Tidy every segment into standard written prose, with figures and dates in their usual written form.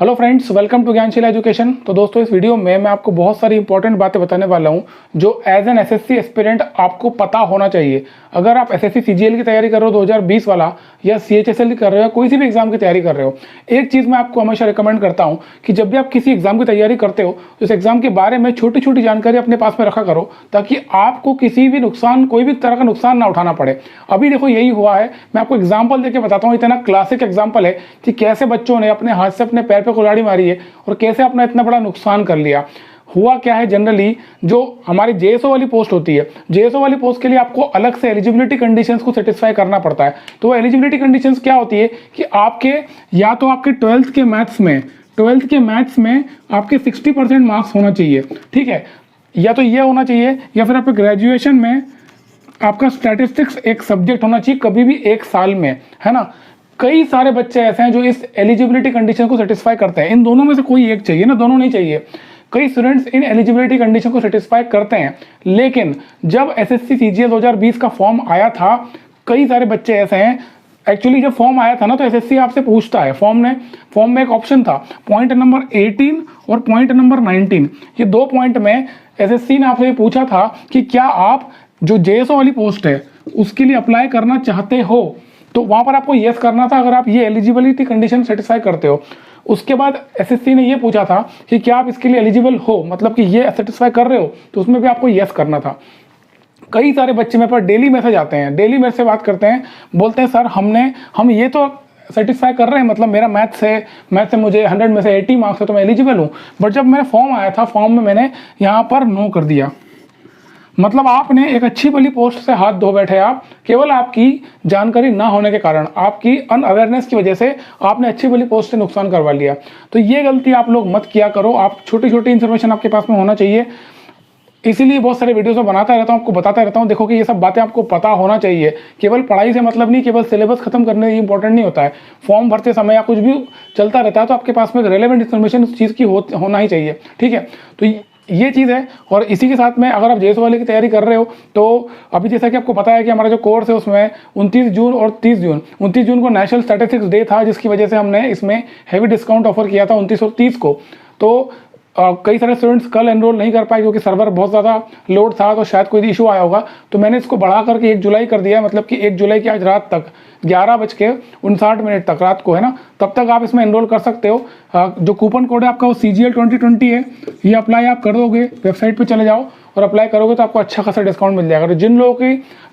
Hello friends, welcome to Gyansheel education. तो दोस्तों, इस वीडियो में मैं आपको बहुत सारी इंपॉर्टेंट बातें बताने वाला हूं जो एज एन एसएससी एस्पिरेंट आपको पता होना चाहिए। अगर आप एसएससी सीजीएल की तैयारी कर रहे हो 2020 वाला, या सीएचएसएल की कर रहे हो, कोई सी भी एग्जाम की तैयारी कर रहे हो, एक चीज़ मैं आपको हमेशा रिकमेंड करता हूँ कि जब भी आप किसी एग्जाम की तैयारी करते हो तो उस एग्जाम के बारे में छोटी छोटी जानकारी अपने पास में रखा करो, ताकि आपको किसी भी नुकसान, कोई भी तरह का नुकसान ना उठाना पड़े। अभी देखो यही हुआ है। मैं आपको एग्जाम्पल देके बताता हूँ। इतना क्लासिक एग्जाम्पल है कि कैसे बच्चों ने अपने हाथ से अपने पैर पे कुल्हाड़ी मारी है और कैसे अपना इतना बड़ा नुकसान कर लिया। हुआ क्या है, जनरली जो हमारी जेएसओ वाली पोस्ट होती है, जेएसओ वाली पोस्ट के लिए आपको अलग से एलिजिबिलिटी कंडीशंस को सेटिस्फाई करना पड़ता है। तो वो एलिजिबिलिटी कंडीशंस क्या होती है कि आपके या तो आपके ट्वेल्थ के मैथ्स में आपके 60% मार्क्स होना चाहिए, ठीक है, या तो ये होना चाहिए, या फिर आपके ग्रेजुएशन में आपका स्टैटिस्टिक्स एक सब्जेक्ट होना चाहिए कभी भी एक साल में, है ना। कई सारे बच्चे ऐसे हैं जो इस एलिजिबिलिटी कंडीशन को सेटिस्फाई करते हैं। इन दोनों में से कोई एक चाहिए ना, दोनों नहीं चाहिए। कई स्टूडेंट्स इन एलिजिबिलिटी कंडीशन को सेटिस्फाई करते हैं, लेकिन जब एसएससी सीजीएल 2020 का फॉर्म आया था, कई सारे बच्चे ऐसे हैं। एक्चुअली जब फॉर्म आया था ना, तो एसएससी आपसे पूछता है, फॉर्म में एक ऑप्शन था, पॉइंट नंबर 18 और पॉइंट नंबर 19, ये 2 पॉइंट में एसएससी ने आपसे पूछा था कि क्या आप जो जेएसओ वाली पोस्ट है उसके लिए अप्लाई करना चाहते हो। तो वहां पर आपको यस करना था अगर आप ये एलिजिबिलिटी कंडीशन सेटिस्फाई करते हो। उसके बाद एसएससी ने ये पूछा था कि क्या आप इसके लिए एलिजिबल हो, मतलब कि ये सेटिस्फाई कर रहे हो, तो उसमें भी आपको यस करना था। कई सारे बच्चे मेरे पास डेली मैसेज आते हैं, डेली मेरे से बात करते हैं, बोलते हैं सर हम ये तो सेटिस्फाई कर रहे हैं, मतलब मेरा मैथ से मुझे 100 में से 80 मार्क्स है तो मैं एलिजिबल हूँ, बट जब मेरा फॉर्म आया था, फॉर्म में मैंने यहाँ पर नो कर दिया। मतलब आपने एक अच्छी वाली पोस्ट से हाथ धो बैठे आप, केवल आपकी जानकारी ना होने के कारण, आपकी अनअवेयरनेस की वजह से आपने अच्छी वाली पोस्ट से नुकसान करवा लिया। तो ये गलती आप लोग मत किया करो। आप छोटी छोटी इन्फॉर्मेशन आपके पास में होना चाहिए। इसीलिए बहुत सारे वीडियोस में बनाता रहता हूँ, आपको बताता रहता हूँ। देखो कि ये सब बातें आपको पता होना चाहिए। केवल पढ़ाई से मतलब नहीं, केवल सिलेबस खत्म करने ही इंपॉर्टेंट नहीं होता है। फॉर्म भरते समय या कुछ भी चलता रहता है तो आपके पास में रेलेवेंट इन्फॉर्मेशन उस चीज़ की होना ही चाहिए, ठीक है। तो ये चीज़ है। और इसी के साथ में अगर आप जेएसओ वाले की तैयारी कर रहे हो, तो अभी जैसा कि आपको पता है कि हमारा जो कोर्स है उसमें 29 जून और 30 जून को नेशनल स्टैटिस्टिक्स डे था, जिसकी वजह से हमने इसमें हैवी डिस्काउंट ऑफर किया था 29 और 30 को। तो कई सारे स्टूडेंट्स कल एनरोल नहीं कर पाए क्योंकि सर्वर बहुत ज़्यादा लोड था, तो शायद कोई इशू आया होगा। तो मैंने इसको बढ़ा करके 1 जुलाई कर दिया, मतलब कि 1 जुलाई की आज रात तक 11:59 तक रात को, है ना, तब तक आप इसमें एनरोल कर सकते हो। जो कूपन कोड है आपका वो CGL 2020 है। ये अप्लाई आप कर दोगे, वेबसाइट पे चले जाओ और अप्लाई करोगे तो आपको अच्छा खासा डिस्काउंट मिल जाएगा। तो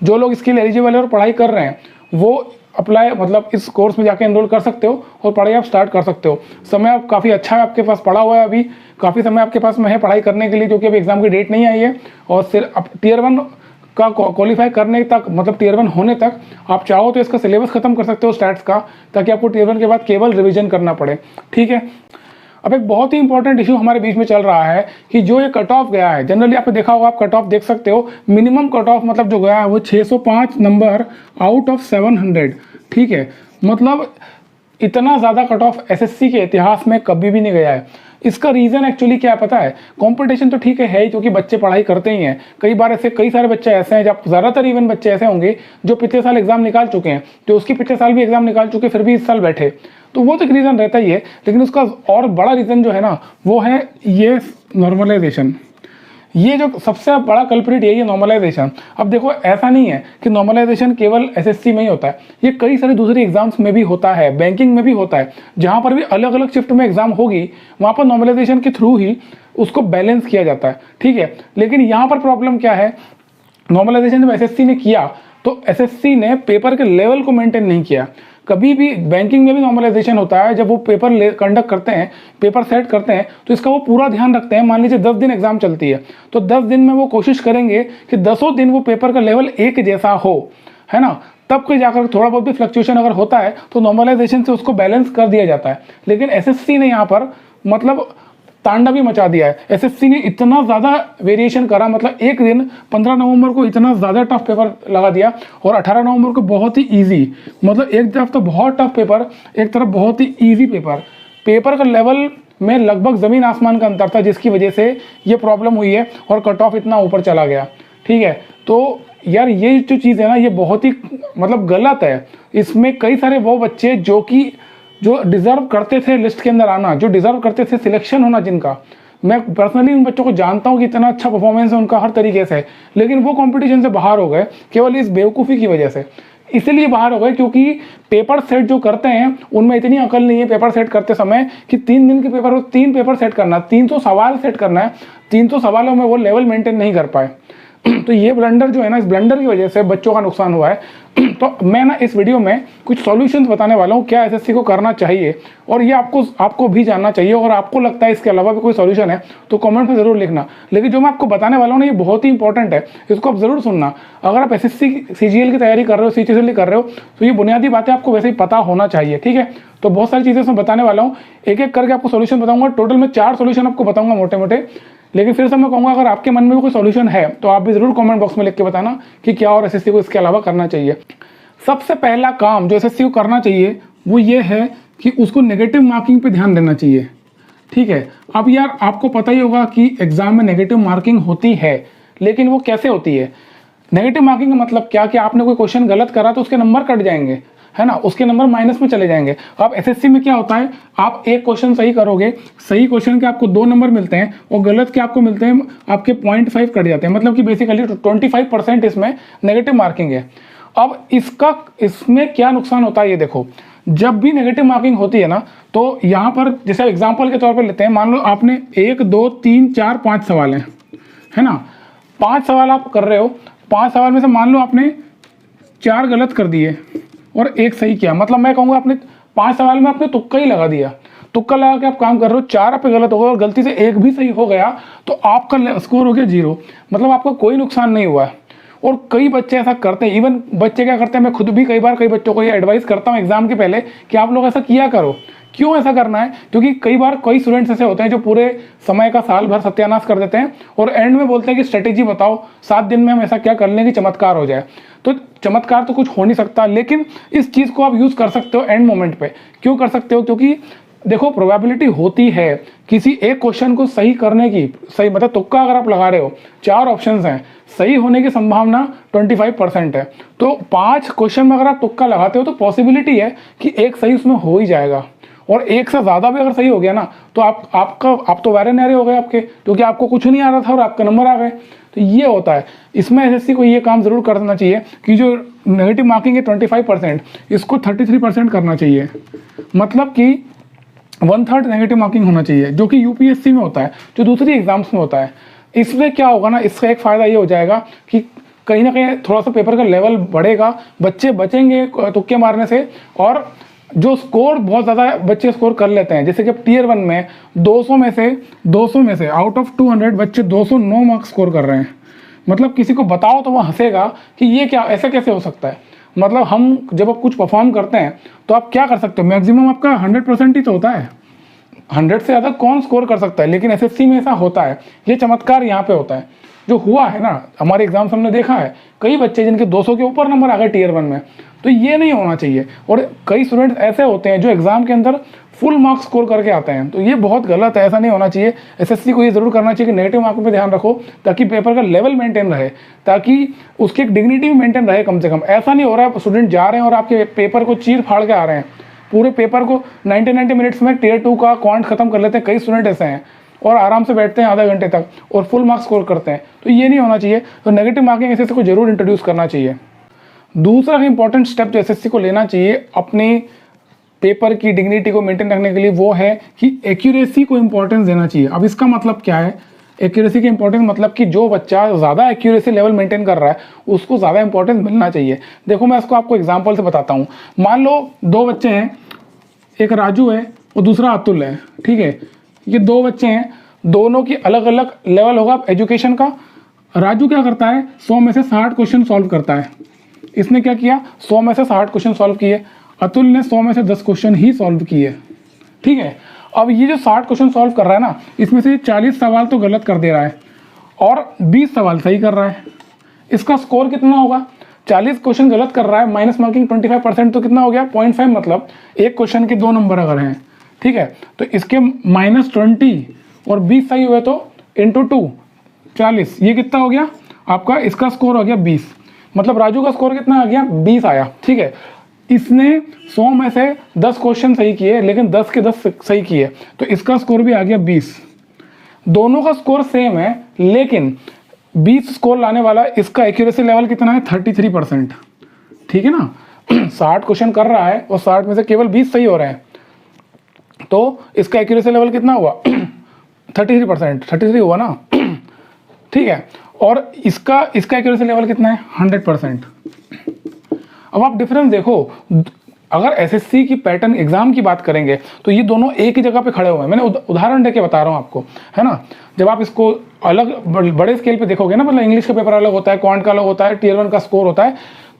जो लोग इसके लिए एलिजिबल है और पढ़ाई कर रहे हैं, वो अप्लाई मतलब इस कोर्स में जाके एनरोल कर सकते हो और पढ़ाई आप स्टार्ट कर सकते हो। समय आप काफ़ी अच्छा है, आपके पास पड़ा हुआ है, अभी काफ़ी समय आपके पास में है पढ़ाई करने के लिए, क्योंकि अभी एग्जाम की डेट नहीं आई है। और सिर्फ टियर 1 का क्वालिफाई करने तक, मतलब टियर 1 होने तक आप चाहो तो इसका सिलेबस खत्म कर सकते हो स्टैट्स का, ताकि आपको टियर 1 के बाद केवल रिविजन करना पड़े, ठीक है। अब एक बहुत ही इंपॉर्टेंट इशू हमारे बीच में चल रहा है कि जो ये कट ऑफ गया है, जनरली आपने देखा होगा, आप कट ऑफ देख सकते हो, मिनिमम कट ऑफ मतलब जो गया है वो 605 नंबर आउट ऑफ 700, ठीक है। मतलब इतना ज़्यादा कट ऑफ एसएससी के इतिहास में कभी भी नहीं गया है। इसका रीज़न एक्चुअली क्या है पता है? कंपटीशन तो ठीक है ही, क्योंकि बच्चे पढ़ाई करते ही हैं। कई सारे बच्चे ऐसे हैं, जब ज़्यादातर इवन बच्चे ऐसे होंगे जो पिछले साल एग्जाम निकाल चुके हैं, तो उसके पिछले साल भी एग्जाम निकाल चुके, फिर भी इस साल बैठे, तो वो तो एक रीज़न रहता ही है। लेकिन उसका और बड़ा रीज़न जो है ना, वो है ये नॉर्मलाइजेशन। ये जो सबसे बड़ा कल्प्रिट यही है, नॉर्मलाइजेशन। अब देखो, ऐसा नहीं है कि नॉर्मलाइजेशन केवल एसएससी में ही होता है, ये कई सारी दूसरी एग्जाम्स में भी होता है, बैंकिंग में भी होता है। जहाँ पर भी अलग अलग शिफ्ट में एग्जाम होगी, वहाँ पर नॉर्मलाइजेशन के थ्रू ही उसको बैलेंस किया जाता है, ठीक है। लेकिन यहाँ पर प्रॉब्लम क्या है, नॉर्मलाइजेशन जब एसएससी ने किया तो एसएससी ने पेपर के लेवल को मेंटेन नहीं किया। कभी भी बैंकिंग में भी नॉर्मलाइजेशन होता है, जब वो पेपर कंडक्ट करते हैं, पेपर सेट करते हैं, तो इसका वो पूरा ध्यान रखते हैं। मान लीजिए 10 दिन एग्जाम चलती है, तो 10 दिन में वो कोशिश करेंगे कि 10 दिन वो पेपर का लेवल एक जैसा हो, है ना। तब कोई जाकर थोड़ा बहुत भी फ्लक्चुएशन अगर होता है तो नॉर्मलाइजेशन से उसको बैलेंस कर दिया जाता है। लेकिन एसएससी ने यहाँ पर मतलब तांडव ही मचा दिया है। एसएससी ने इतना ज़्यादा वेरिएशन करा, मतलब एक दिन 15 नवंबर को इतना ज़्यादा टफ पेपर लगा दिया और 18 नवंबर को बहुत ही इजी, मतलब एक तरफ तो बहुत टफ पेपर, एक तरफ बहुत ही इजी पेपर का लेवल में लगभग ज़मीन आसमान का अंतर था, जिसकी वजह से ये प्रॉब्लम हुई है और कट ऑफ इतना ऊपर चला गया, ठीक है। तो यार ये जो चीज़ है ना, ये बहुत ही मतलब गलत है। इसमें कई सारे वो बच्चे जो कि जो डिज़र्व करते थे लिस्ट के अंदर आना, जो डिज़र्व करते थे सिलेक्शन होना जिनका, मैं पर्सनली उन बच्चों को जानता हूँ कि इतना अच्छा परफॉर्मेंस है उनका हर तरीके से, लेकिन वो कंपटीशन से बाहर हो गए केवल इस बेवकूफ़ी की वजह से। इसलिए बाहर हो गए क्योंकि पेपर सेट जो करते हैं उनमें इतनी अकल नहीं है पेपर सेट करते समय कि 3 दिन के पेपर हो 3 पेपर सेट करना, 300 सवाल सेट करना है, 300 सवालों में वो लेवल मेंटेन नहीं कर पाए। तो ये ब्लंडर जो है ना, इस ब्लंडर की वजह से बच्चों का नुकसान हुआ है। तो मैं ना इस वीडियो में कुछ सॉल्यूशंस बताने वाला हूँ क्या एसएससी को करना चाहिए, और ये आपको भी जानना चाहिए। और आपको लगता है इसके अलावा भी कोई सॉल्यूशन है तो कमेंट में ज़रूर लिखना। लेकिन जो मैं आपको बताने वाला हूँ ना, ये बहुत ही इंपॉर्टेंट है, इसको आप ज़रूर सुनना। अगर आप एसएससी सीजीएल की तैयारी कर रहे हो, सीजीएल कर रहे हो, तो ये बुनियादी बातें आपको वैसे ही पता होना चाहिए, ठीक है। तो बहुत सारी चीज़ें मैं बताने वाला हूँ, एक एक करके आपको सॉल्यूशन बताऊंगा। टोटल मैं 4 सॉल्यूशन आपको बताऊंगा मोटे मोटे। लेकिन फिर से मैं कहूँगा, अगर आपके मन में भी कोई सॉल्यूशन है तो आप भी ज़रूर कमेंट बॉक्स में लिख के बताना कि क्या और एसएससी को इसके अलावा करना चाहिए। सबसे पहला काम जो एसएससी को करना चाहिए वो ये है कि उसको नेगेटिव मार्किंग पे ध्यान देना चाहिए, ठीक है। अब यार आपको पता ही होगा कि एग्जाम में नेगेटिव मार्किंग होती है, लेकिन वो कैसे होती है? नेगेटिव मार्किंग का मतलब क्या कि आपने कोई क्वेश्चन गलत करा तो उसके नंबर कट जाएंगे, है ना, उसके नंबर माइनस में चले जाएंगे। अब एसएससी में क्या होता है, आप एक क्वेश्चन सही करोगे, सही क्वेश्चन के आपको 2 नंबर मिलते हैं और गलत के आपको मिलते हैं आपके 0.5 कट जाते हैं, मतलब कि बेसिकली 25% इसमें नेगेटिव मार्किंग है। अब इसमें क्या नुकसान होता है ये देखो, जब भी नेगेटिव मार्किंग होती है ना, तो यहाँ पर जैसे एग्जाम्पल के तौर पर लेते हैं, मान लो आपने 1 2 3 4 5 सवाल हैं, है ना, 5 सवाल आप कर रहे हो, 5 सवाल में से मान लो आपने 4 गलत कर दिए और 1 सही किया, मतलब मैं कहूँगा आपने 5 सवाल में आपने तुक्का ही लगा दिया। तुक्का लगा के आप काम कर रहे हो, 4 आप पे गलत हो गया और गलती से 1 भी सही हो गया तो आपका स्कोर हो गया 0, मतलब आपका कोई नुकसान नहीं हुआ है। और कई बच्चे ऐसा करते हैं, इवन बच्चे क्या करते हैं, मैं खुद भी कई बार कई बच्चों को ये एडवाइस करता हूँ एग्जाम के पहले कि आप लोग ऐसा किया करो। क्यों ऐसा करना है? क्योंकि कई बार कई स्टूडेंट्स ऐसे होते हैं जो पूरे समय का साल भर सत्यानाश कर देते हैं और एंड में बोलते हैं कि स्ट्रेटेजी बताओ, 7 दिन में हम ऐसा क्या कर लें कि चमत्कार हो जाए। तो चमत्कार तो कुछ हो नहीं सकता, लेकिन इस चीज़ को आप यूज़ कर सकते हो एंड मोमेंट पे। क्यों कर सकते हो? क्योंकि देखो प्रोबेबिलिटी होती है किसी एक क्वेश्चन को सही करने की, सही मतलब तुक्का अगर आप लगा रहे हो, 4 ऑप्शंस हैं, सही होने की संभावना 25% है। तो 5 क्वेश्चन में अगर आप तुक्का लगाते हो तो पॉसिबिलिटी है कि एक सही उसमें हो ही जाएगा, और एक से ज़्यादा भी अगर सही हो गया ना तो आप तो वारे नारे हो गए आपके, क्योंकि आपको कुछ नहीं आ रहा था और आपका नंबर आ गए। तो ये होता है, इसमें एसएससी को ये काम ज़रूर करना चाहिए कि जो नेगेटिव मार्किंग है 25%, इसको 33% करना चाहिए, मतलब कि 1/3 नेगेटिव मार्किंग होना चाहिए, जो कि यूपीएससी में होता है, जो दूसरी एग्जाम्स में होता है। इसमें क्या होगा ना, इसका एक फ़ायदा ये हो जाएगा कि कहीं ना कहीं थोड़ा सा पेपर का लेवल बढ़ेगा, बच्चे बचेंगे तुक्के मारने से, और जो स्कोर बहुत ज़्यादा बच्चे स्कोर कर लेते हैं, जैसे कि टीयर 1 में 200 में से आउट ऑफ 200 बच्चे 209 मार्क्स स्कोर कर रहे हैं। मतलब किसी को बताओ तो वो हंसेगा कि ये क्या, ऐसा कैसे हो सकता है। मतलब हम जब आप कुछ परफॉर्म करते हैं तो आप क्या कर सकते हो, मैक्सिमम आपका 100% ही तो होता है, 100 से ज़्यादा कौन स्कोर कर सकता है, लेकिन एसएससी में ऐसा होता है। ये चमत्कार यहाँ पे होता है, जो हुआ है ना हमारे एग्जाम्स हमने देखा है, कई बच्चे जिनके 200 के ऊपर नंबर आ गए टीयर 1 में। तो ये नहीं होना चाहिए, और कई स्टूडेंट्स ऐसे होते हैं जो एग्जाम के अंदर फुल मार्क्स स्कोर करके आते हैं, तो ये बहुत गलत है, ऐसा नहीं होना चाहिए। एसएससी को ये जरूर करना चाहिए कि नेगेटिव मार्किंग पे ध्यान रखो, ताकि पेपर का लेवल मेंटेन रहे, ताकि उसकी एक डिग्निटी भी मेंटेन रहे कम से कम। ऐसा नहीं हो रहा है स्टूडेंट जा रहे हैं और आपके पेपर को चीर फाड़ के आ रहे हैं, पूरे पेपर को 90 मिनट्स में टीयर 2 का क्वांट खत्म कर लेते हैं, कई स्टूडेंट ऐसे हैं, और आराम से बैठते हैं आधा घंटे तक और फुल मार्क्स स्कोर करते हैं। तो ये नहीं होना चाहिए, तो नेगेटिव मार्किंग एसएससी को जरूर इंट्रोड्यूस करना चाहिए। दूसरा इंपॉर्टेंट स्टेप जो एसएससी को लेना चाहिए अपने पेपर की डिग्निटी को मेंटेन रखने के लिए, वो है कि एक्यूरेसी को इंपॉर्टेंस देना चाहिए। अब इसका मतलब क्या है, एक्यूरेसी की इंपॉर्टेंस मतलब कि जो बच्चा ज़्यादा एक्यूरेसी लेवल मेंटेन कर रहा है उसको ज़्यादा इंपॉर्टेंस मिलना चाहिए। देखो मैं इसको आपको एग्जांपल से बताता हूँ। मान लो 2 बच्चे हैं, एक राजू है और दूसरा अतुल है, ठीक है। ये 2 बच्चे हैं, दोनों की अलग अलग लेवल होगा एजुकेशन का। राजू क्या करता है, 100 में से 60 क्वेश्चन सॉल्व करता है। इसने क्या किया, 100 में से 60 क्वेश्चन सॉल्व किए। अतुल ने 100 में से 10 क्वेश्चन ही सॉल्व किए, ठीक है। अब ये जो 60 क्वेश्चन सॉल्व कर रहा है ना, इसमें से 40 सवाल तो गलत कर दे रहा है और 20 सवाल सही कर रहा है। इसका स्कोर कितना होगा, 40 क्वेश्चन गलत कर रहा है, माइनस मार्किंग 25%, तो कितना हो गया 0.5, मतलब एक क्वेश्चन के 2 नंबर अगर हैं, ठीक है, तो इसके -20 और 20 सही हुए तो इंटू 2 40, ये कितना हो गया आपका, इसका स्कोर हो गया 20, मतलब राजू का स्कोर कितना आ गया 20 आया, ठीक है। इसने 100 में से 10 क्वेश्चन सही किए, लेकिन 10 के 10 सही किए, तो इसका स्कोर भी आ गया 20। दोनों का स्कोर सेम है, लेकिन 20 स्कोर लाने वाला, इसका एक्यूरेसी लेवल कितना है? 33%। ठीक है ना। 60 क्वेश्चन कर रहा है और 60 में से केवल 20 सही हो रहे हैं, तो इसका एक्यूरेसी लेवल कितना हुआ? 33%, 33 हुआ ना। ठीक है, और इसका एक्यूरेसी लेवल कितना है? 100%। अब आप डिफरेंस देखो, अगर एसएससी की पैटर्न एग्जाम की बात करेंगे तो ये दोनों एक ही जगह पे खड़े हुए हैं। मैंने उदाहरण देके बता रहा हूँ आपको, है ना। जब आप इसको अलग बड़े स्केल पे देखोगे ना, मतलब इंग्लिश का पेपर अलग होता है, क्वांट का अलग होता है, टियर 1 का स्कोर होता है,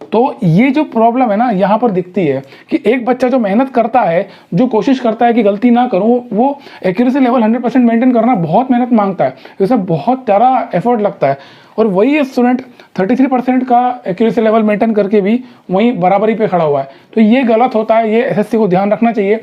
तो ये जो प्रॉब्लम है ना यहाँ पर दिखती है कि एक बच्चा जो मेहनत करता है, जो कोशिश करता है कि गलती ना करूँ, वो एक्यूरेसी लेवल 100% मेंटेन करना बहुत मेहनत मांगता है, इसमें बहुत ज़्यादा एफर्ट लगता है। और वही स्टूडेंट 33% का एक्यूरेसी लेवल मेंटेन करके भी वहीं बराबरी पे खड़ा हुआ है, तो ये गलत होता है। ये एसएससी को ध्यान रखना चाहिए।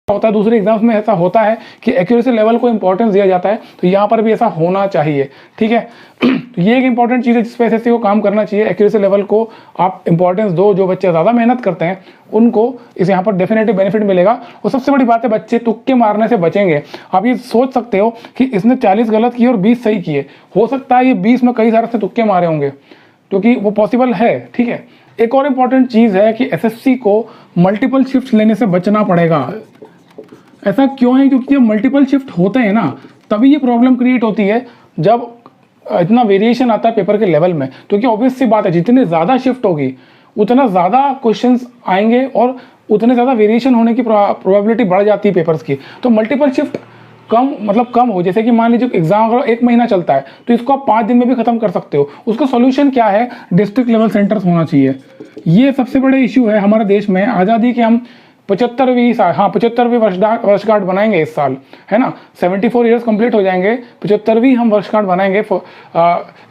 होता है दूसरे एग्जाम्स में ऐसा होता है कि एक्यूरेसी लेवल को इंपॉर्टेंस दिया जाता है, तो यहाँ पर भी ऐसा होना चाहिए। ठीक है, तो ये एक इंपॉर्टेंट चीज़ है जिस पे एसएससी को काम करना चाहिए। एक्यूरेसी लेवल को आप इंपॉर्टेंस दो, जो बच्चे ज़्यादा मेहनत करते हैं उनको इस यहाँ पर डेफिनेटली बेनिफिट मिलेगा। और सबसे बड़ी बात है, बच्चे तुक्के मारने से बचेंगे। आप ये सोच सकते हो कि इसने 40 गलत किए और 20 सही किए, हो सकता है ये 20 में कई सारे से तुक्के मारे होंगे, क्योंकि वो पॉसिबल है। ठीक है, एक और इंपॉर्टेंट चीज़ है कि एसएससी को मल्टीपल शिफ्ट लेने से बचना पड़ेगा। ऐसा क्यों है? क्योंकि जब मल्टीपल शिफ्ट होते हैं ना, तभी ये प्रॉब्लम क्रिएट होती है, जब इतना वेरिएशन आता है पेपर के लेवल में। क्योंकि ऑब्वियस सी बात है, जितनी ज़्यादा शिफ्ट होगी उतना ज़्यादा क्वेश्चंस आएंगे और उतने ज़्यादा वेरिएशन होने की प्रोबेबिलिटी बढ़ जाती है पेपर्स की। तो मल्टीपल शिफ्ट कम हो, जैसे कि मान लीजिए एग्जाम अगर 1 महीना चलता है तो इसको आप 5 दिन में भी खत्म कर सकते हो। उसका सॉल्यूशन क्या है? डिस्ट्रिक्ट लेवल सेंटर्स होना चाहिए। ये सबसे बड़े इशू है हमारे देश में। आज़ादी के हम 75वीं वर्षगांठ बनाएंगे इस साल, है ना। 74 ईयर्स कंप्लीट हो जाएंगे, 75वीं हम वर्षगांठ बनाएंगे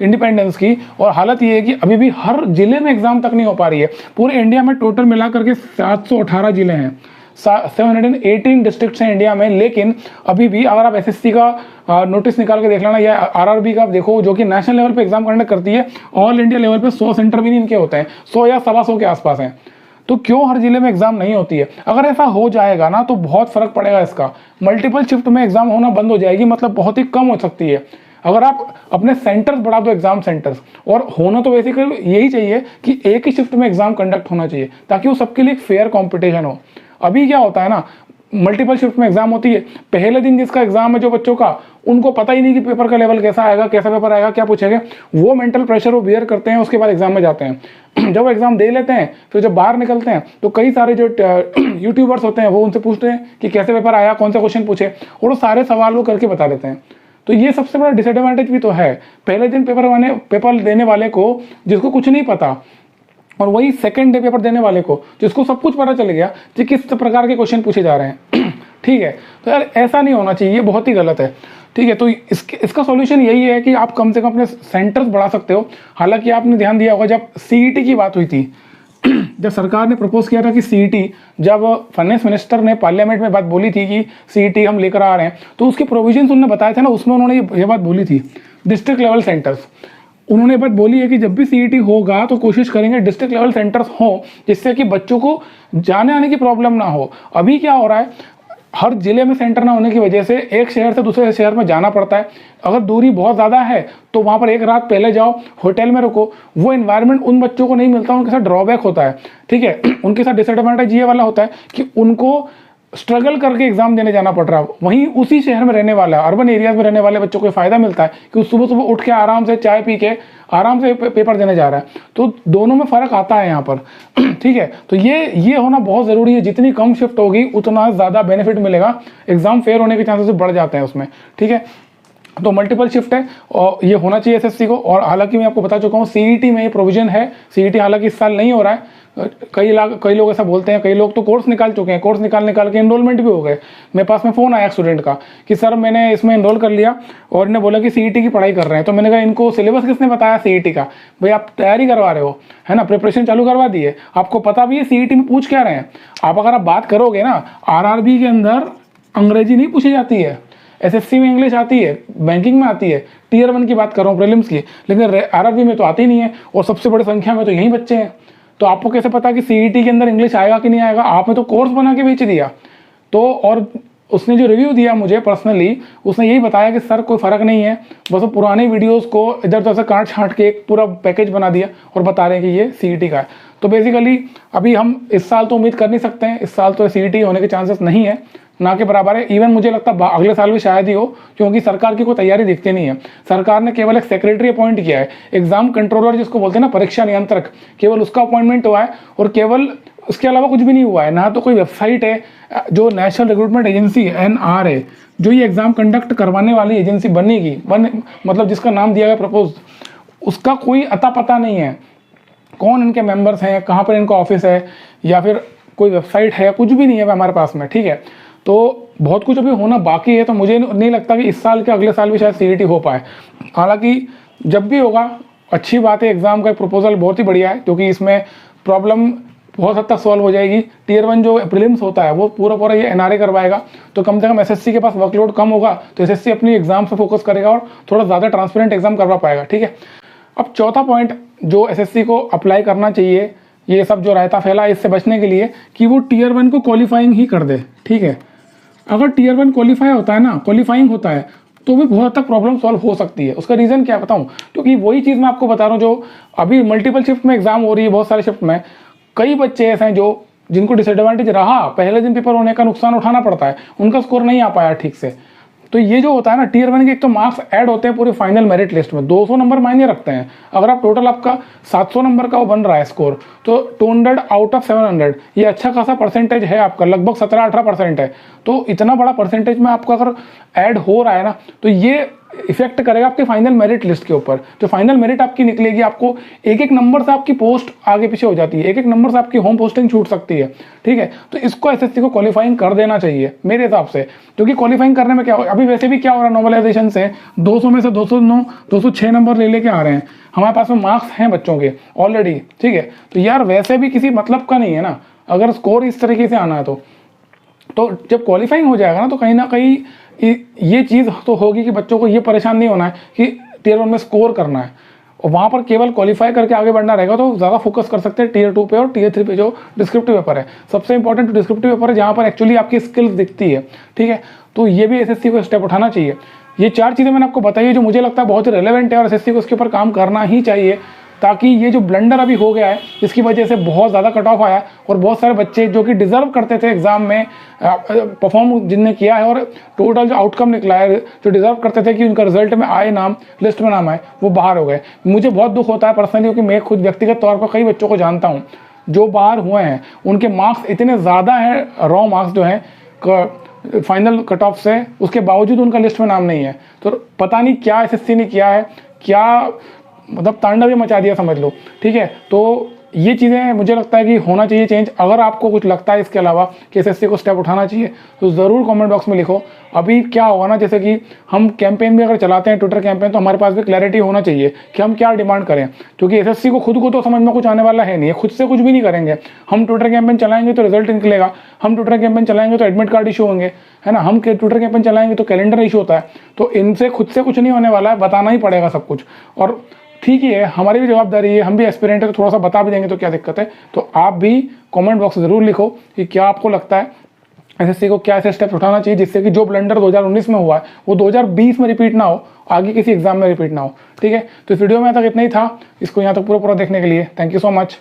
इंडिपेंडेंस की। और हालत ये है कि अभी भी हर जिले में एग्जाम तक नहीं हो पा रही है। पूरे इंडिया में टोटल मिला करके 718 जिले हैं, 718 डिस्ट्रिक्ट्स हैं इंडिया में। लेकिन अभी भी अगर आप एसएससी का नोटिस निकाल के देख लेना, या आरआरबी का आप देखो, जो कि नेशनल लेवल पे एग्जाम कंडक्ट करती है, ऑल इंडिया लेवल पे 100 सेंटर भी नहीं इनके होते हैं, 100 या 125 के आसपास हैं। तो क्यों हर जिले में एग्जाम नहीं होती है? अगर ऐसा हो जाएगा ना तो बहुत फर्क पड़ेगा इसका। मल्टीपल शिफ्ट में एग्जाम होना बंद हो जाएगी, मतलब बहुत ही कम हो सकती है। अगर आप अपने सेंटर्स बढ़ा दो, एग्जाम सेंटर्स, और होना तो बेसिकली यही चाहिए कि एक ही शिफ्ट में एग्जाम कंडक्ट होना चाहिए, ताकि वो सबके लिए एक फेयर कॉम्पिटिशन हो। अभी क्या होता है ना, मल्टीपल शिफ्ट में एग्जाम होती है, पहले दिन जिसका एग्जाम है जो बच्चों का, उनको पता ही नहीं कि पेपर का लेवल कैसा आएगा, कैसा पेपर आएगा, क्या पूछेंगे। वो मेंटल प्रेशर वो बियर करते हैं, उसके बाद एग्जाम में जाते हैं। जब वो एग्जाम दे लेते हैं, फिर जब बाहर निकलते हैं तो कई सारे जो यूट्यूबर्स होते हैं वो उनसे पूछते हैं कि कैसे पेपर आया, कौन सा क्वेश्चन पूछे, और वो सारे सवाल वो करके बता देते हैं। तो ये सबसे बड़ा डिसएडवांटेज भी तो है। पहले दिन पेपर देने वाले को, जिसको कुछ नहीं पता, और वही सेकंड डे पेपर देने वाले को, जिसको सब कुछ पता चल गया कि किस प्रकार के क्वेश्चन पूछे जा रहे हैं। ठीक है, तो यार ऐसा नहीं होना चाहिए, ये बहुत ही गलत है। ठीक है, तो इसका सॉल्यूशन यही है कि आप कम से कम अपने सेंटर्स बढ़ा सकते हो। हालांकि आपने ध्यान दिया होगा, जब सीईटी की बात हुई थी, जब सरकार ने प्रपोज किया था कि सीईटी, जब फाइनेंस मिनिस्टर ने पार्लियामेंट में बात बोली थी कि सीईटी हम लेकर आ रहे हैं, तो उसके प्रोविजंस उन्होंने बताए थे ना, उसमें उन्होंने ये बात बोली थी, डिस्ट्रिक्ट लेवल सेंटर्स। उन्होंने बात बोली है कि जब भी सीईटी होगा तो कोशिश करेंगे डिस्ट्रिक्ट लेवल सेंटर्स हो, जिससे कि बच्चों को जाने आने की प्रॉब्लम ना हो। अभी क्या हो रहा है, हर जिले में सेंटर ना होने की वजह से एक शहर से दूसरे शहर में जाना पड़ता है। अगर दूरी बहुत ज़्यादा है तो वहाँ पर एक रात पहले जाओ, होटल में रुको। वो एनवायरनमेंट उन बच्चों को नहीं मिलता, उनके साथ ड्रॉबैक होता है। ठीक है, उनके साथ डिसएडवांटेज ये वाला होता है कि उनको स्ट्रगल करके एग्जाम देने जाना पड़ रहा है। वहीं उसी शहर में रहने वाला, अर्बन एरियाज में रहने वाले बच्चों को फ़ायदा मिलता है कि सुबह सुबह उठ के आराम से चाय पी के आराम से पेपर देने जा रहा है। तो दोनों में फ़र्क आता है यहाँ पर। ठीक है, तो ये होना बहुत ज़रूरी है। जितनी कम शिफ्ट होगी उतना ज़्यादा बेनिफिट मिलेगा, एग्जाम फेयर होने के चांसेस बढ़ जाते हैं उसमें। ठीक है, तो मल्टीपल शिफ्ट है और ये होना चाहिए एसएससी को। और हालांकि मैं आपको बता चुका हूँ, सीईटी में ये प्रोविजन है। सीईटी हालांकि इस साल नहीं हो रहा है, कई लोग ऐसा बोलते हैं। कई लोग तो कोर्स निकाल चुके हैं, कोर्स निकाल के एनरोलमेंट भी हो गए। मेरे पास में फ़ोन आया स्टूडेंट का कि सर मैंने इसमें एनरोल कर लिया, और इन्हें बोला कि सीईटी की पढ़ाई कर रहे हैं। तो मैंने कहा इनको सिलेबस किसने बताया सीईटी का? भाई आप तैयारी करवा रहे हो, है ना, प्रिपरेशन चालू करवा दी है, आपको पता भी है सीईटी में पूछ क्या रहे हैं। आप अगर आप बात करोगे ना, आरआरबी के अंदर अंग्रेजी नहीं पूछी जाती है, एसएससी में इंग्लिश आती है, बैंकिंग में आती है, टियर 1 की बात कर रहा हूँ प्रीलिम्स की, लेकिन आरआरबी में तो आती नहीं है। और सबसे बड़ी संख्या में तो यही बच्चे हैं। तो आपको कैसे पता कि सीईटी के अंदर इंग्लिश आएगा कि नहीं आएगा? आपने तो कोर्स बना के बेच दिया। तो और उसने जो रिव्यू दिया मुझे पर्सनली, उसने यही बताया कि सर कोई फ़र्क नहीं है, बस वो पुराने वीडियोस को इधर उधर से काट छांट के एक पूरा पैकेज बना दिया और बता रहे हैं कि ये सीईटी का है। तो बेसिकली अभी हम इस साल तो उम्मीद कर नहीं सकते हैं, इस साल तो सीईटी होने के चांसेस नहीं है, ना के बराबर है। इवन मुझे लगता है अगले साल भी शायद ही हो, क्योंकि सरकार की कोई तैयारी दिखती नहीं है। सरकार ने केवल एक सेक्रेटरी अपॉइंट किया है, एग्जाम कंट्रोलर जिसको बोलते हैं ना, परीक्षा नियंत्रक, केवल उसका अपॉइंटमेंट हुआ है और केवल उसके अलावा कुछ भी नहीं हुआ है। ना तो कोई वेबसाइट है, जो नेशनल रिक्रूटमेंट एजेंसी NRA, जो ये एग्जाम कंडक्ट करवाने वाली एजेंसी बनेगी, मतलब जिसका नाम दिया गया प्रपोज, उसका कोई अता पता नहीं है। कौन इनके मेंबर्स हैं, कहाँ पर इनका ऑफिस है, या फिर कोई वेबसाइट है, कुछ भी नहीं है हमारे पास में। ठीक है, तो बहुत कुछ अभी होना बाकी है। तो मुझे नहीं लगता कि इस साल के अगले साल भी शायद सीईटी हो पाए। हालांकि जब भी होगा अच्छी बात है, एग्जाम का प्रपोजल बहुत ही बढ़िया है, क्योंकि इसमें प्रॉब्लम बहुत हद तक सॉल्व हो जाएगी। टियर 1 जो प्रीलिम्स होता है वो पूरा ये NRA करवाएगा, तो कम से कम SSC के पास वर्कलोड कम होगा, तो SSC अपनी एग्जाम पे फोकस करेगा और थोड़ा ज़्यादा ट्रांसपेरेंट एग्जाम करवा पाएगा। ठीक है, अब चौथा पॉइंट जो SSC को अप्लाई करना चाहिए, ये सब जो रायता फैला है इससे बचने के लिए, कि वो टियर 1 को क्वालिफाइंग ही कर दे। ठीक है, अगर टियर 1 क्वालिफाई होता है ना, क्वालिफाइंग होता है, तो भी बहुत हद तक प्रॉब्लम सॉल्व हो सकती है। उसका रीज़न क्या बताऊं? क्योंकि वही चीज़ मैं आपको बता रहा हूँ, जो अभी मल्टीपल शिफ्ट में एग्जाम हो रही है, बहुत सारे शिफ्ट में कई बच्चे ऐसे हैं जो जिनको डिसएडवांटेज रहा, पहले दिन पेपर होने का नुकसान उठाना पड़ता है, उनका स्कोर नहीं आ पाया ठीक से। तो ये जो होता है ना, टियर 1 के एक तो मार्क्स ऐड होते हैं पूरे फाइनल मेरिट लिस्ट में, 200 नंबर मायने रखते हैं। अगर आप टोटल आपका 700 नंबर का वो बन रहा है स्कोर, तो 200 आउट ऑफ 700, ये अच्छा खासा परसेंटेज है आपका, लगभग 17-18% है। तो इतना बड़ा परसेंटेज में आपका अगर ऐड हो रहा है ना, तो ये इफेक्ट करेगा आपके फाइनल मेरिट लिस्ट के ऊपर। जो फाइनल मेरिट आपकी निकलेगी, आपको एक एक नंबर से आपकी पोस्ट आगे पीछे हो जाती है, एक एक नंबर से आपकी होम पोस्टिंग छूट सकती है। ठीक है, तो इसको SSC को क्वालिफाइंग कर देना चाहिए मेरे हिसाब से, क्योंकि क्वालिफाइंग करने में क्या हो, अभी वैसे भी क्या हो रहा है, नॉर्मलाइजेशन से 200 में से 209 206 नंबर ले लेके आ रहे हैं, हमारे पास में मार्क्स हैं बच्चों के ऑलरेडी। ठीक है, तो यार वैसे भी किसी मतलब का नहीं है ना, अगर स्कोर इस तरीके से आना है तो जब क्वालिफाइंग हो जाएगा ना कहीं ये चीज़ तो होगी कि बच्चों को ये परेशान नहीं होना है कि टियर 1 में स्कोर करना है, और वहाँ पर केवल क्वालिफाई करके आगे बढ़ना रहेगा, तो ज़्यादा फोकस कर सकते हैं टियर 2 पे और टियर 3 पे जो डिस्क्रिप्टिव पेपर है। सबसे इंपॉर्टेंट डिस्क्रिप्टिव पेपर है, जहाँ पर एक्चुअली आपकी स्किल्स दिखती है। ठीक है, तो ये भी SSC को स्टेप उठाना चाहिए। ये 4 चीज़ें मैंने आपको बताई है जो मुझे लगता है बहुत ही रेलेवेंट है, और SSC को इसके ऊपर काम करना ही चाहिए, ताकि ये जो ब्लंडर अभी हो गया है, इसकी वजह से बहुत ज़्यादा कट ऑफ आया, और बहुत सारे बच्चे जो कि डिजर्व करते थे एग्जाम में परफॉर्म जिनने किया है, और टोटल जो आउटकम निकला है, जो डिजर्व करते थे कि उनका रिजल्ट में आए, नाम लिस्ट में नाम आए, वो बाहर हो गए। मुझे बहुत दुख होता है पर्सनली, क्योंकि मैं खुद व्यक्तिगत तौर पर कई बच्चों को जानता हूँ जो बाहर हुए हैं, उनके मार्क्स इतने ज़्यादा हैं, रॉ मार्क्स जो हैं फाइनल कट ऑफ से, उसके बावजूद उनका लिस्ट में नाम नहीं है। तो पता नहीं क्या SSC ने किया है, क्या मतलब तांडव ही मचा दिया समझ लो। ठीक है, तो ये चीज़ें मुझे लगता है कि होना चाहिए चेंज। अगर आपको कुछ लगता है इसके अलावा कि SSC को स्टेप उठाना चाहिए, तो ज़रूर कमेंट बॉक्स में लिखो। अभी क्या होगा ना, जैसे कि हम कैंपेन भी अगर चलाते हैं, ट्विटर कैंपेन, तो हमारे पास भी क्लैरिटी होना चाहिए कि हम क्या डिमांड करें, क्योंकि SSC को खुद को तो समझ में कुछ आने वाला है नहीं, खुद से कुछ भी नहीं करेंगे। हम ट्विटर कैंपेन चलाएंगे तो रिजल्ट निकलेगा, हम ट्विटर कैंपेन चलाएंगे तो एडमिट कार्ड इशू होंगे, है ना, हम ट्विटर कैंपेन चलाएंगे तो कैलेंडर इशू होता है। तो इनसे खुद से कुछ नहीं होने वाला है, बताना ही पड़ेगा सब कुछ। और ठीक ही है, हमारी भी जवाबदारी है, हम भी एस्पिरेंट है, तो थोड़ा सा बता भी देंगे तो क्या दिक्कत है। तो आप भी कमेंट बॉक्स ज़रूर लिखो कि क्या आपको लगता है SSC को क्या ऐसे स्टेप्स उठाना चाहिए, जिससे कि जो ब्लंडर 2019 में हुआ है वो 2020 में रिपीट ना हो, आगे किसी एग्जाम में रिपीट ना हो। ठीक है, तो इस वीडियो में तक इतना ही था। इसको यहाँ तक पूरा देखने के लिए थैंक यू सो मच।